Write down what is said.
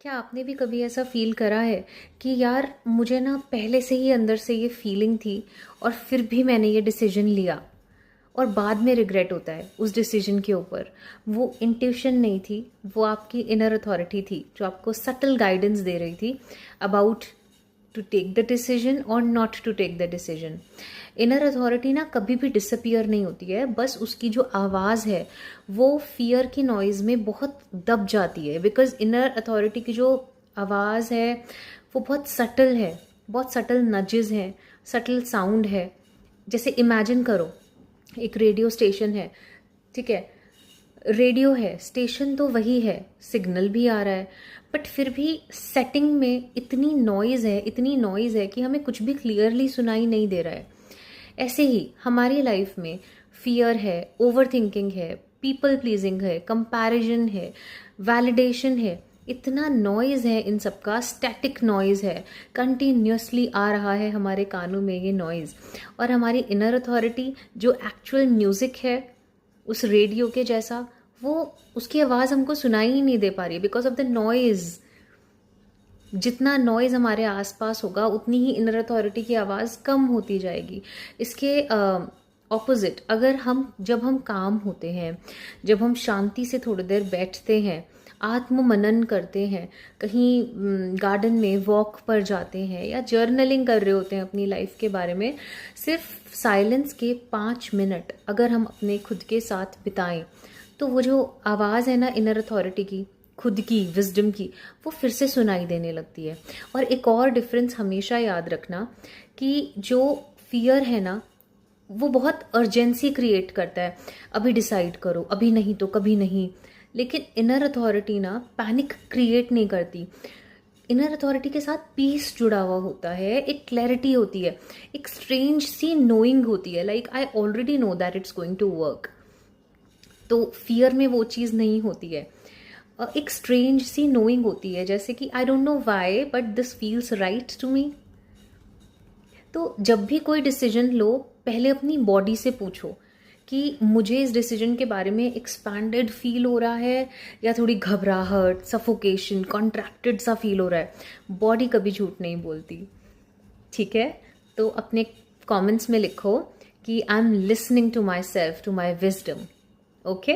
क्या आपने भी कभी ऐसा फ़ील करा है कि यार मुझे ना पहले से ही अंदर से ये फीलिंग थी और फिर भी मैंने ये डिसीजन लिया और बाद में रिग्रेट होता है उस डिसीजन के ऊपर। वो इंट्यूशन नहीं थी, वो आपकी इनर अथॉरिटी थी जो आपको सटल गाइडेंस दे रही थी about to take the decision और not to take the decision. Inner authority ना कभी भी डिसअपियर नहीं होती है, बस उसकी जो आवाज़ है वो फियर की नॉइज़ में बहुत दब जाती है। बिकॉज इनर अथॉरिटी की जो आवाज़ है वो बहुत सटल है, बहुत सटल नजेस हैं, सटल साउंड है। जैसे इमेजिन करो, एक रेडियो स्टेशन है, ठीक है, रेडियो है, स्टेशन तो वही है, सिग्नल भी आ रहा है, बट फिर भी सेटिंग में इतनी नॉइज़ है, इतनी नॉइज़ है कि हमें कुछ भी क्लियरली सुनाई नहीं दे रहा है। ऐसे ही हमारी लाइफ में फियर है, ओवर थिंकिंग है, पीपल प्लीजिंग है, कंपैरिजन है, वैलिडेशन है, इतना नॉइज़ है, इन सब का स्टैटिक नॉइज़ है, कंटिन्यूसली आ रहा है हमारे कानों में ये नॉइज़। और हमारी इनर अथॉरिटी जो एक्चुअल म्यूज़िक है उस रेडियो के जैसा, वो उसकी आवाज़ हमको सुनाई ही नहीं दे पा रही बिकॉज ऑफ द नॉइज़। जितना नॉइज़ हमारे आसपास होगा उतनी ही इनर अथॉरिटी की आवाज़ कम होती जाएगी। इसके ऑपोजिट, अगर हम जब हम काम होते हैं, जब हम शांति से थोड़ी देर बैठते हैं, आत्म मनन करते हैं, कहीं गार्डन में वॉक पर जाते हैं या जर्नलिंग कर रहे होते हैं अपनी लाइफ के बारे में, सिर्फ साइलेंस के 5 मिनट अगर हम अपने खुद के साथ बिताएं तो वो जो आवाज़ है ना इनर अथॉरिटी की, खुद की विजडम की, वो फिर से सुनाई देने लगती है। और एक और डिफरेंस हमेशा याद रखना कि जो फियर है ना वो बहुत अर्जेंसी क्रिएट करता है, अभी डिसाइड करो, अभी नहीं तो कभी नहीं। लेकिन इनर अथॉरिटी ना पैनिक क्रिएट नहीं करती। इनर अथॉरिटी के साथ पीस जुड़ा हुआ होता है, एक क्लैरिटी होती है, एक स्ट्रेंज सी नोइंग होती है, like I already know that it's going to work. तो फियर में वो चीज़ नहीं होती है। एक स्ट्रेंज सी नोइंग होती है, जैसे कि I don't know why but this feels right to me. तो जब भी कोई डिसीजन लो, पहले अपनी बॉडी से पूछो कि मुझे इस डिसीजन के बारे में एक्सपैंडेड फील हो रहा है या थोड़ी घबराहट, सफोकेशन, कॉन्ट्रैक्टेड सा फील हो रहा है। बॉडी कभी झूठ नहीं बोलती, ठीक है। तो अपने कमेंट्स में लिखो कि I am listening to myself, to my wisdom. Okay.